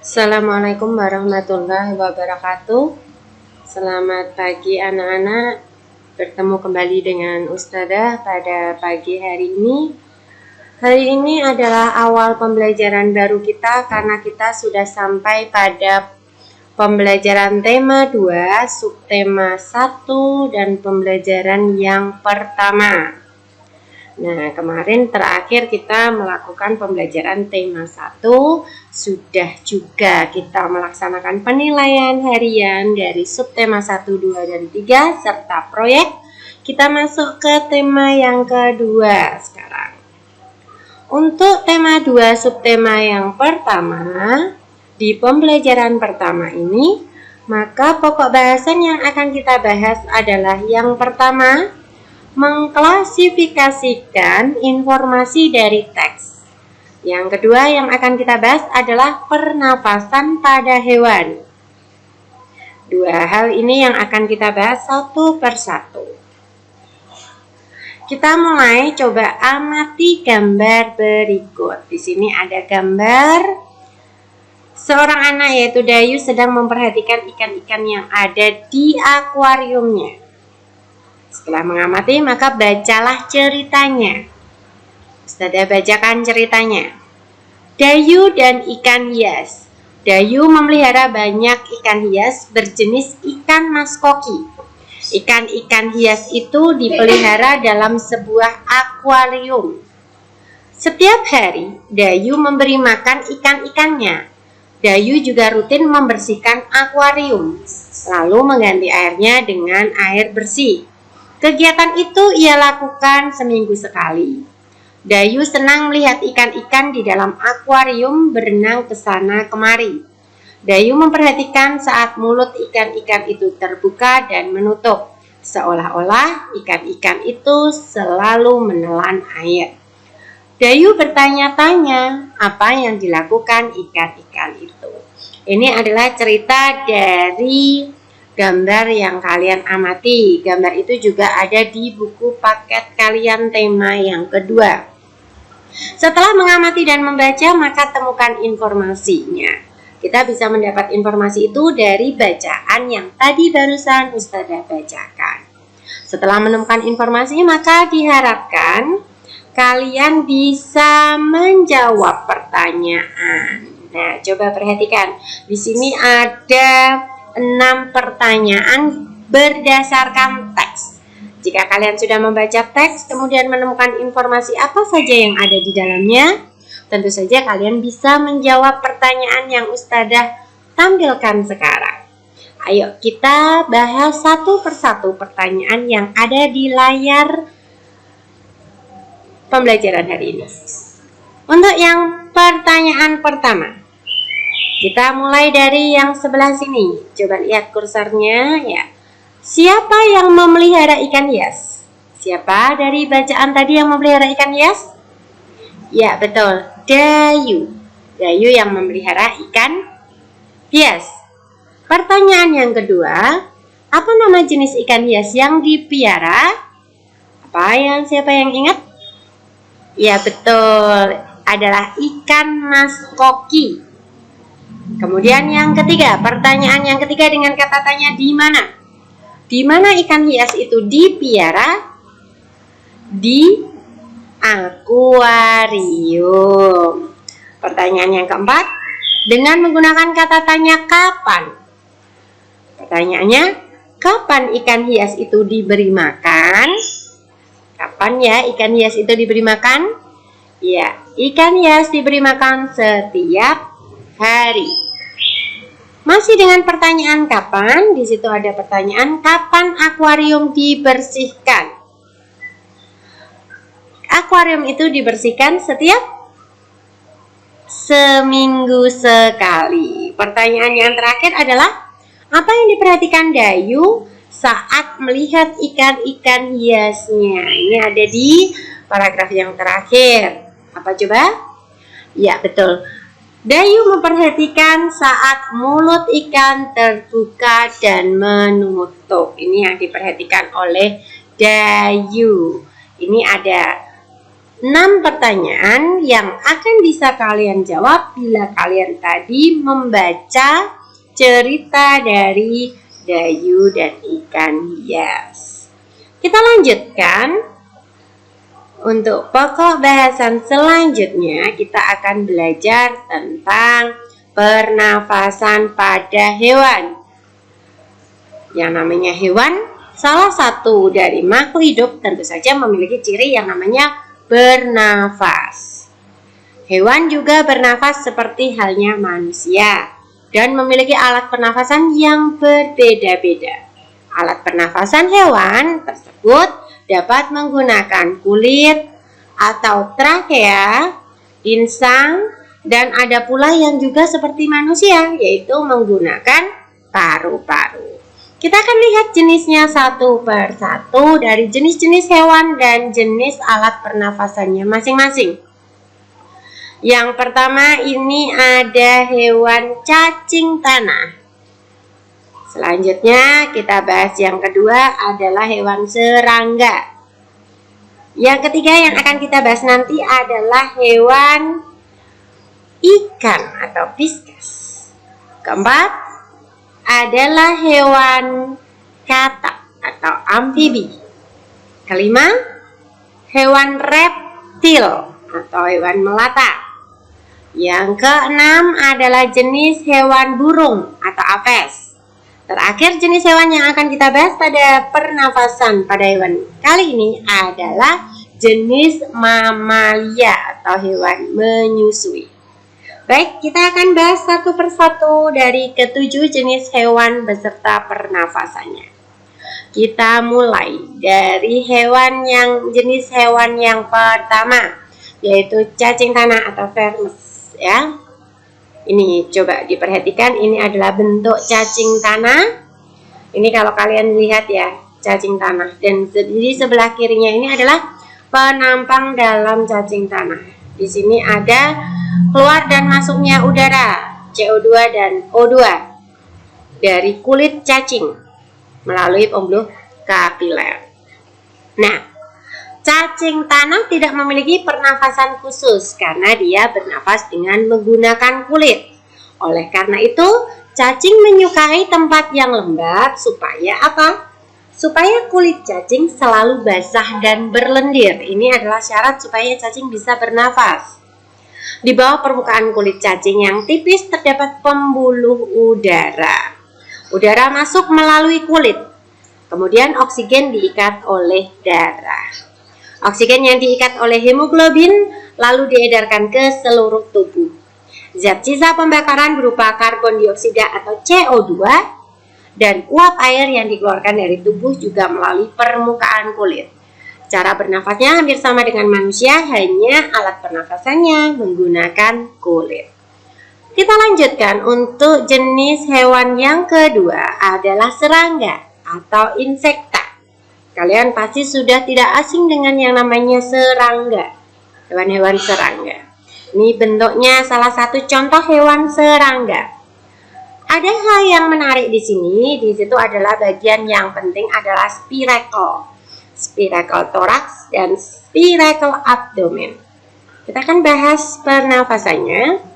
Assalamualaikum warahmatullahi wabarakatuh. Selamat pagi anak-anak. Bertemu kembali dengan Ustazah pada pagi hari ini. Hari ini adalah awal pembelajaran baru kita karena kita sudah sampai pada pembelajaran tema 2, subtema 1 dan pembelajaran yang pertama. Nah, kemarin terakhir kita melakukan pembelajaran tema 1, sudah juga kita melaksanakan penilaian harian dari subtema 1, 2, dan 3, serta proyek. Kita masuk ke tema yang kedua sekarang. Untuk tema 2, subtema yang pertama, di pembelajaran pertama ini, maka pokok bahasan yang akan kita bahas adalah yang pertama, mengklasifikasikan informasi dari teks. Yang kedua yang akan kita bahas adalah pernapasan pada hewan. Dua hal ini yang akan kita bahas satu persatu. Kita mulai, coba amati gambar berikut. Di sini ada gambar seorang anak yaitu Dayu sedang memperhatikan ikan-ikan yang ada di akuariumnya. Setelah mengamati, maka bacalah ceritanya. Ustazah bacakan ceritanya. Dayu dan ikan hias. Dayu memelihara banyak ikan hias berjenis ikan mas koki. Ikan-ikan hias itu dipelihara dalam sebuah akuarium. Setiap hari, Dayu memberi makan ikan-ikannya. Dayu juga rutin membersihkan akuarium, lalu mengganti airnya dengan air bersih. Kegiatan itu ia lakukan seminggu sekali. Dayu senang melihat ikan-ikan di dalam akuarium berenang ke sana kemari. Dayu memperhatikan saat mulut ikan-ikan itu terbuka dan menutup, seolah-olah ikan-ikan itu selalu menelan air. Dayu bertanya-tanya apa yang dilakukan ikan-ikan itu. Ini adalah cerita dari gambar yang kalian amati. Gambar itu juga ada di buku paket kalian tema yang kedua. Setelah mengamati dan membaca, maka temukan informasinya. Kita bisa mendapat informasi itu dari bacaan yang tadi barusan Ustazah bacakan. Setelah menemukan informasinya, maka diharapkan kalian bisa menjawab pertanyaan. Nah, coba perhatikan. Di sini ada 6 pertanyaan berdasarkan teks. Jika kalian sudah membaca teks, kemudian menemukan informasi apa saja yang ada di dalamnya, tentu saja kalian bisa menjawab pertanyaan yang Ustazah tampilkan sekarang. Ayo kita bahas satu persatu pertanyaan yang ada di layar pembelajaran hari ini. Untuk yang pertanyaan pertama, kita mulai dari yang sebelah sini. Coba lihat kursornya ya. Siapa yang memelihara ikan hias? Siapa dari bacaan tadi yang memelihara ikan hias? Ya, betul. Dayu. Dayu yang memelihara ikan hias. Pertanyaan yang kedua, apa nama jenis ikan hias yang dipiara? Siapa yang ingat? Ya, betul. Adalah ikan mas koki. Kemudian yang ketiga, pertanyaan yang ketiga dengan kata tanya di mana? Di mana ikan hias itu dipiara? Di akuarium. Pertanyaan yang keempat, dengan menggunakan kata tanya kapan? Pertanyaannya, kapan ikan hias itu diberi makan? Kapan ya ikan hias itu diberi makan? Ya, ikan hias diberi makan setiap hari. Masih dengan pertanyaan kapan, di situ ada pertanyaan kapan akuarium dibersihkan. Akuarium itu dibersihkan setiap seminggu sekali. Pertanyaan yang terakhir adalah apa yang diperhatikan Dayu saat melihat ikan-ikan hiasnya. Ini ada di paragraf yang terakhir. Apa coba? Ya, betul. Dayu memperhatikan saat mulut ikan terbuka dan menutup. Ini yang diperhatikan oleh Dayu. Ini ada 6 pertanyaan yang akan bisa kalian jawab bila kalian tadi membaca cerita dari Dayu dan ikan hias. Kita lanjutkan. Untuk pokok bahasan selanjutnya kita akan belajar tentang pernafasan pada hewan. Yang namanya hewan, salah satu dari makhluk hidup tentu saja memiliki ciri yang namanya bernafas. Hewan juga bernafas seperti halnya manusia dan memiliki alat pernafasan yang berbeda-beda. Alat pernafasan hewan tersebut dapat menggunakan kulit atau trakea, insang, dan ada pula yang juga seperti manusia, yaitu menggunakan paru-paru. Kita akan lihat jenisnya satu per satu dari jenis-jenis hewan dan jenis alat pernafasannya masing-masing. Yang pertama ini ada hewan cacing tanah. Selanjutnya kita bahas yang kedua adalah hewan serangga. Yang ketiga yang akan kita bahas nanti adalah hewan ikan atau pisces. Keempat adalah hewan katak atau amfibi. Kelima, hewan reptil atau hewan melata. Yang keenam adalah jenis hewan burung atau apes. Terakhir jenis hewan yang akan kita bahas pada pernafasan pada hewan kali ini adalah jenis mamalia atau hewan menyusui. Baik, kita akan bahas satu persatu dari ketujuh jenis hewan beserta pernafasannya. Kita mulai dari jenis hewan yang pertama, yaitu cacing tanah atau vermes ya. Ini coba diperhatikan, ini adalah bentuk cacing tanah. Ini kalau kalian lihat ya, cacing tanah. Dan di sebelah kirinya ini adalah penampang dalam cacing tanah. Di sini ada keluar dan masuknya udara, CO2 dan O2 dari kulit cacing melalui pembuluh kapiler. Nah, cacing tanah tidak memiliki pernafasan khusus karena dia bernafas dengan menggunakan kulit. Oleh karena itu, cacing menyukai tempat yang lembab supaya apa? Supaya kulit cacing selalu basah dan berlendir. Ini adalah syarat supaya cacing bisa bernafas. Di bawah permukaan kulit cacing yang tipis terdapat pembuluh udara. Udara masuk melalui kulit. Kemudian oksigen diikat oleh darah. Oksigen yang diikat oleh hemoglobin lalu diedarkan ke seluruh tubuh. Zat sisa pembakaran berupa karbon dioksida atau CO2 dan uap air yang dikeluarkan dari tubuh juga melalui permukaan kulit. Cara bernafasnya hampir sama dengan manusia, hanya alat pernafasannya menggunakan kulit. Kita lanjutkan untuk jenis hewan yang kedua adalah serangga atau insekta. Kalian pasti sudah tidak asing dengan yang namanya serangga, hewan-hewan serangga. Ini bentuknya salah satu contoh hewan serangga. Ada hal yang menarik di sini. Di situ adalah bagian yang penting adalah spiracle thorax dan spiracle abdomen. Kita akan bahas pernafasannya.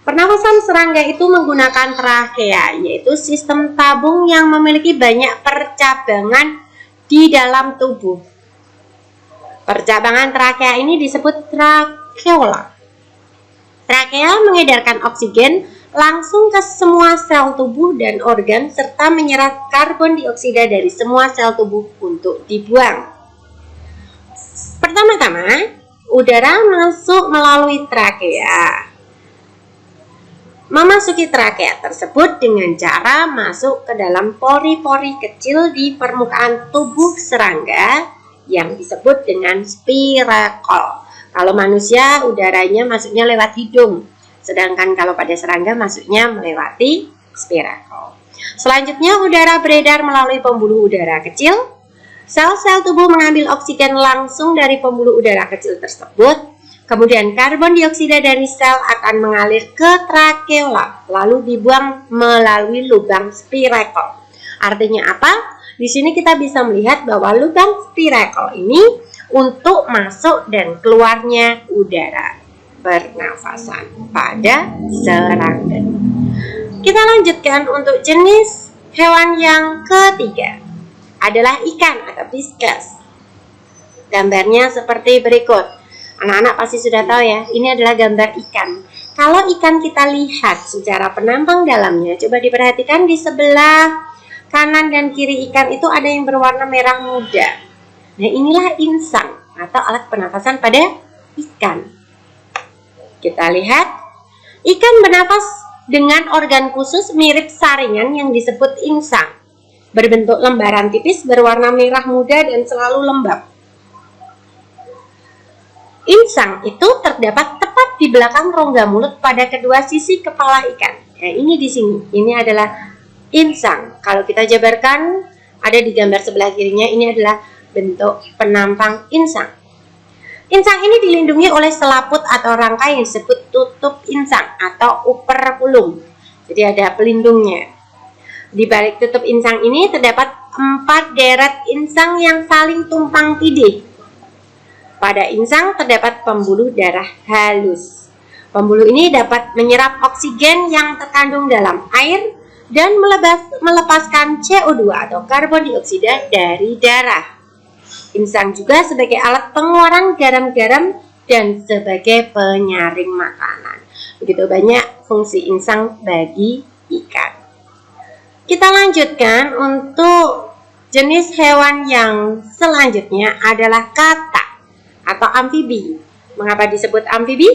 Pernafasan serangga itu menggunakan trakea, yaitu sistem tabung yang memiliki banyak percabangan di dalam tubuh. Percabangan trakea ini disebut trakeola. Trakea mengedarkan oksigen langsung ke semua sel tubuh dan organ serta menyerap karbon dioksida dari semua sel tubuh untuk dibuang. Pertama-tama, udara masuk melalui trakea. Memasuki trakea tersebut dengan cara masuk ke dalam pori-pori kecil di permukaan tubuh serangga yang disebut dengan spiracle. Kalau manusia udaranya masuknya lewat hidung, sedangkan kalau pada serangga masuknya melewati spiracle. Selanjutnya udara beredar melalui pembuluh udara kecil. Sel-sel tubuh mengambil oksigen langsung dari pembuluh udara kecil tersebut. Kemudian karbon dioksida dari sel akan mengalir ke trakeola, lalu dibuang melalui lubang spiracle. Artinya apa? di sini kita bisa melihat bahwa lubang spiracle ini untuk masuk dan keluarnya udara pernafasan pada serangga. Kita lanjutkan untuk jenis hewan yang ketiga adalah ikan atau pisces. Gambarnya seperti berikut. Anak-anak pasti sudah tahu ya, ini adalah gambar ikan. Kalau ikan kita lihat secara penampang dalamnya, coba diperhatikan di sebelah kanan dan kiri ikan itu ada yang berwarna merah muda. Nah, inilah insang atau alat pernafasan pada ikan. Kita lihat, ikan bernapas dengan organ khusus mirip saringan yang disebut insang. Berbentuk lembaran tipis berwarna merah muda dan selalu lembab. Insang itu terdapat tepat di belakang rongga mulut pada kedua sisi kepala ikan. Nah, ini di sini. Ini adalah insang. Kalau kita jabarkan, ada di gambar sebelah kirinya, ini adalah bentuk penampang insang. Insang ini dilindungi oleh selaput atau rangkai yang disebut tutup insang atau operculum. Jadi ada pelindungnya. Di balik tutup insang ini terdapat 4 deret insang yang saling tumpang tindih. Pada insang terdapat pembuluh darah halus. Pembuluh ini dapat menyerap oksigen yang terkandung dalam air dan melepaskan CO2 atau karbon dioksida dari darah. Insang juga sebagai alat pengeluaran garam-garam dan sebagai penyaring makanan. Begitu banyak fungsi insang bagi ikan. Kita lanjutkan untuk jenis hewan yang selanjutnya adalah katak atau amfibi. Mengapa disebut amfibi?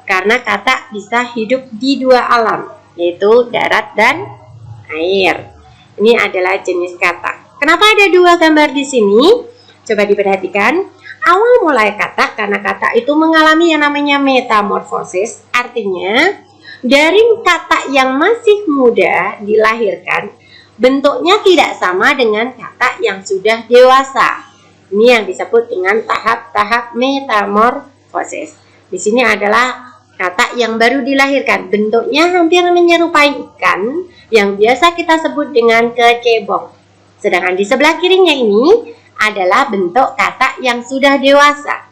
Karena katak bisa hidup di 2 alam, yaitu darat dan air. Ini adalah jenis katak. Kenapa ada 2 gambar di sini? Coba diperhatikan. Awal mulai katak karena katak itu mengalami yang namanya metamorfosis. Artinya dari katak yang masih muda dilahirkan, bentuknya tidak sama dengan katak yang sudah dewasa. Ini yang disebut dengan tahap-tahap metamorfosis. Di sini adalah katak yang baru dilahirkan. Bentuknya hampir menyerupai ikan yang biasa kita sebut dengan kecebong. Sedangkan di sebelah kirinya ini adalah bentuk katak yang sudah dewasa.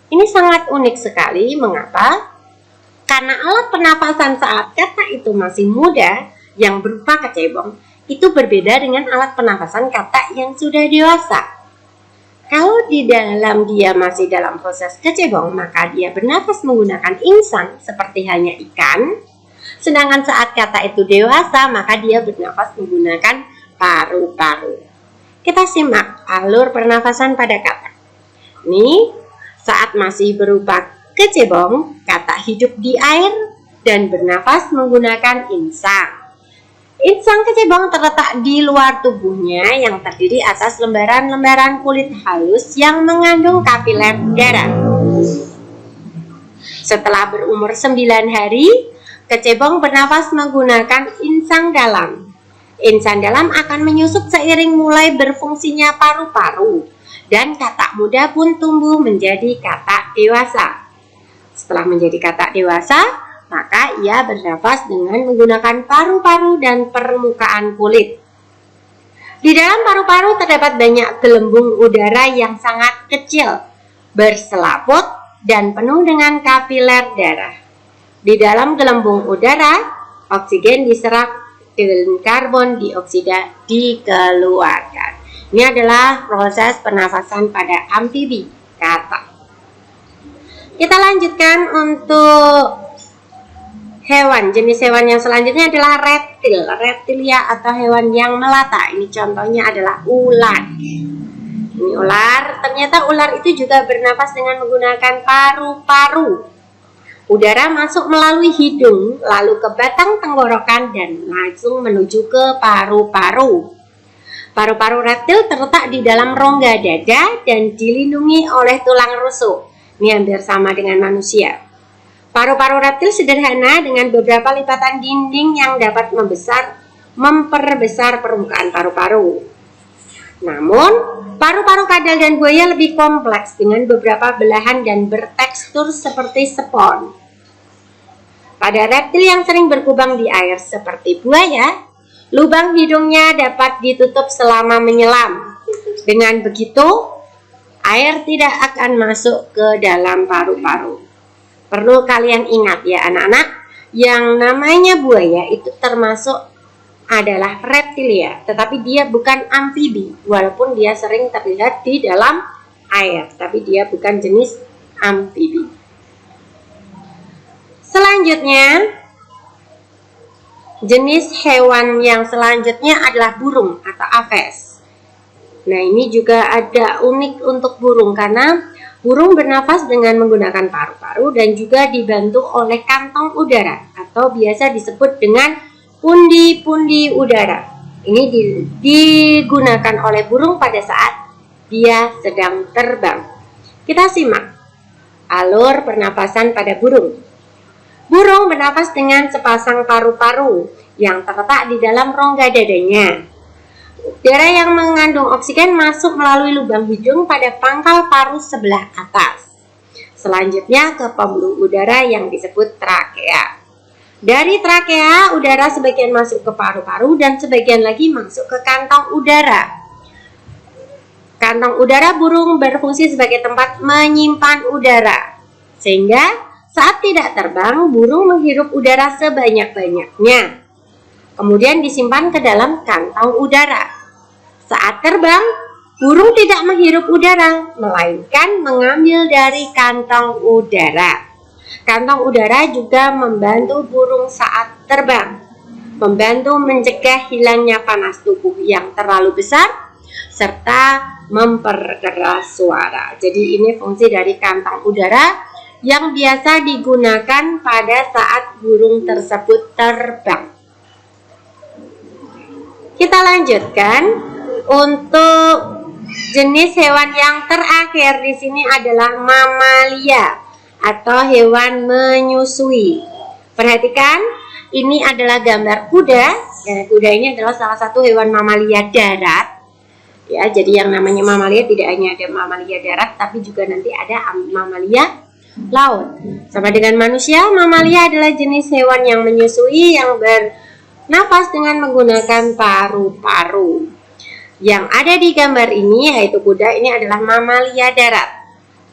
Ini sangat unik sekali. Mengapa? Karena alat pernapasan saat katak itu masih muda yang berupa kecebong itu berbeda dengan alat pernapasan katak yang sudah dewasa. Kalau di dalam dia masih dalam proses kecebong, maka dia bernafas menggunakan insang seperti hanya ikan. Sedangkan saat katak itu dewasa, maka dia bernafas menggunakan paru-paru. Kita simak alur pernafasan pada katak. Ini saat masih berupa kecebong, katak hidup di air dan bernafas menggunakan insang. Insang kecebong terletak di luar tubuhnya yang terdiri atas lembaran-lembaran kulit halus yang mengandung kapiler darah. Setelah berumur 9 hari, kecebong bernafas menggunakan insang dalam. Insang dalam akan menyusup seiring mulai berfungsinya paru-paru dan katak muda pun tumbuh menjadi katak dewasa. Setelah menjadi katak dewasa, maka ia bernafas dengan menggunakan paru-paru dan permukaan kulit. Di dalam paru-paru terdapat banyak gelembung udara yang sangat kecil, berselaput dan penuh dengan kapiler darah. Di dalam gelembung udara, oksigen diserap dan karbon dioksida dikeluarkan. Ini adalah proses pernafasan pada amfibi, katak. Kita lanjutkan untuk jenis hewan yang selanjutnya adalah reptil, reptilia atau hewan yang melata. Ini contohnya adalah ular. Ini ular, ternyata ular itu juga bernapas dengan menggunakan paru-paru. Udara masuk melalui hidung, lalu ke batang tenggorokan dan langsung menuju ke paru-paru. Paru-paru reptil terletak di dalam rongga dada dan dilindungi oleh tulang rusuk. Ini hampir sama dengan manusia. Paru-paru reptil sederhana dengan beberapa lipatan dinding yang dapat memperbesar permukaan paru-paru. Namun, paru-paru kadal dan buaya lebih kompleks dengan beberapa belahan dan bertekstur seperti spons. Pada reptil yang sering berkubang di air seperti buaya, Lubang hidungnya dapat ditutup selama menyelam. Dengan begitu, air tidak akan masuk ke dalam paru-paru. Perlu kalian ingat ya anak-anak, yang namanya buaya itu termasuk adalah reptilia, tetapi dia bukan amfibi, walaupun dia sering terlihat di dalam air, tapi dia bukan jenis amfibi. Selanjutnya, jenis hewan yang selanjutnya adalah burung atau aves. Nah, ini juga ada unik untuk burung karena burung bernafas dengan menggunakan paru-paru dan juga dibantu oleh kantong udara atau biasa disebut dengan pundi-pundi udara. Ini digunakan oleh burung pada saat dia sedang terbang. Kita simak alur pernapasan pada burung. Burung bernafas dengan sepasang paru-paru yang terletak di dalam rongga dadanya. Udara yang mengandung oksigen masuk melalui lubang hidung pada pangkal paru sebelah atas. Selanjutnya ke pembuluh udara yang disebut trakea. Dari trakea, udara sebagian masuk ke paru-paru dan sebagian lagi masuk ke kantong udara. Kantong udara burung berfungsi sebagai tempat menyimpan udara. Sehingga saat tidak terbang, burung menghirup udara sebanyak-banyaknya. Kemudian disimpan ke dalam kantong udara. Saat terbang, burung tidak menghirup udara, melainkan mengambil dari kantong udara. Kantong udara juga membantu burung saat terbang, membantu mencegah hilangnya panas tubuh yang terlalu besar, serta memperkeras suara. Jadi ini fungsi dari kantong udara yang biasa digunakan pada saat burung tersebut terbang. Kita lanjutkan untuk jenis hewan yang terakhir di sini adalah mamalia atau hewan menyusui. Perhatikan, ini adalah gambar kuda. Ya, kuda ini adalah salah satu hewan mamalia darat. Ya, jadi yang namanya mamalia tidak hanya ada mamalia darat, tapi juga nanti ada mamalia laut. Sama dengan manusia, mamalia adalah jenis hewan yang menyusui yang bernafas dengan menggunakan paru-paru. Yang ada di gambar ini yaitu kuda, ini adalah mamalia darat.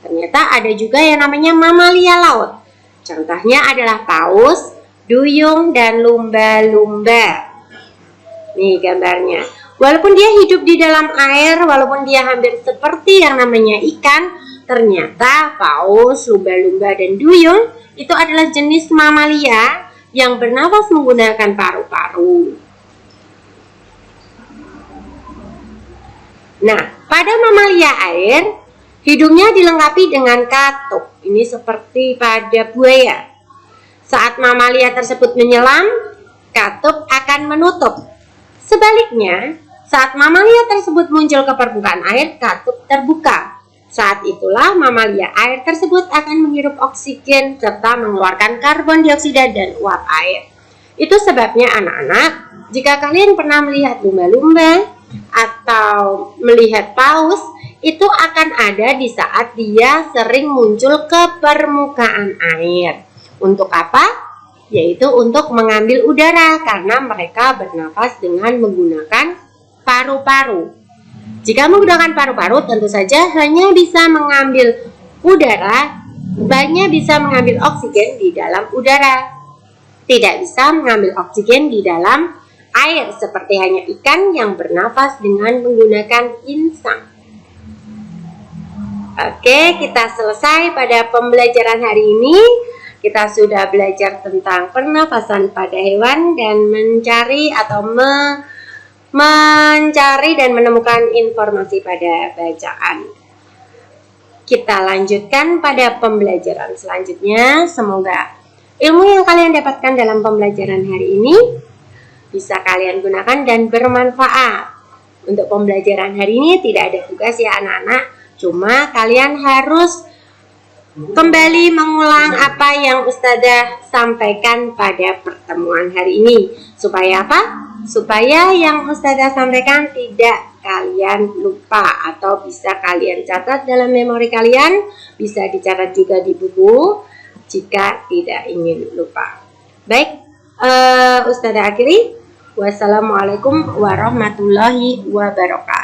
Ternyata ada juga yang namanya mamalia laut. Contohnya adalah paus, duyung, dan lumba-lumba. Nih gambarnya. Walaupun dia hidup di dalam air, walaupun dia hampir seperti yang namanya ikan, ternyata paus, lumba-lumba, dan duyung itu adalah jenis mamalia yang bernafas menggunakan paru-paru. Nah, pada mamalia air, hidungnya dilengkapi dengan katup. Ini seperti pada buaya. Saat mamalia tersebut menyelam, katup akan menutup. Sebaliknya, saat mamalia tersebut muncul ke permukaan air, katup terbuka. Saat itulah mamalia air tersebut akan menghirup oksigen serta mengeluarkan karbon dioksida dan uap air. Itu sebabnya anak-anak, jika kalian pernah melihat lumba-lumba atau melihat paus, itu akan ada di saat dia sering muncul ke permukaan air. Untuk apa? Yaitu untuk mengambil udara karena mereka bernafas dengan menggunakan paru-paru. Jika menggunakan paru-paru tentu saja hanya bisa mengambil udara, hanya bisa mengambil oksigen di dalam udara. Tidak bisa mengambil oksigen di dalam air seperti hanya ikan yang bernafas dengan menggunakan insang. Oke, kita selesai pada pembelajaran hari ini. Kita sudah belajar tentang pernafasan pada hewan dan mencari dan menemukan informasi pada bacaan. Kita lanjutkan pada pembelajaran selanjutnya. Semoga ilmu yang kalian dapatkan dalam pembelajaran hari ini bisa kalian gunakan dan bermanfaat. Untuk pembelajaran hari ini tidak ada tugas ya anak-anak. Cuma kalian harus kembali mengulang apa yang Ustazah sampaikan pada pertemuan hari ini. Supaya apa? Supaya yang Ustazah sampaikan tidak kalian lupa atau bisa kalian catat dalam memori kalian. Bisa dicatat juga di buku jika tidak ingin lupa. Baik, Ustazah akhiri. Wassalamualaikum warahmatullahi wabarakatuh.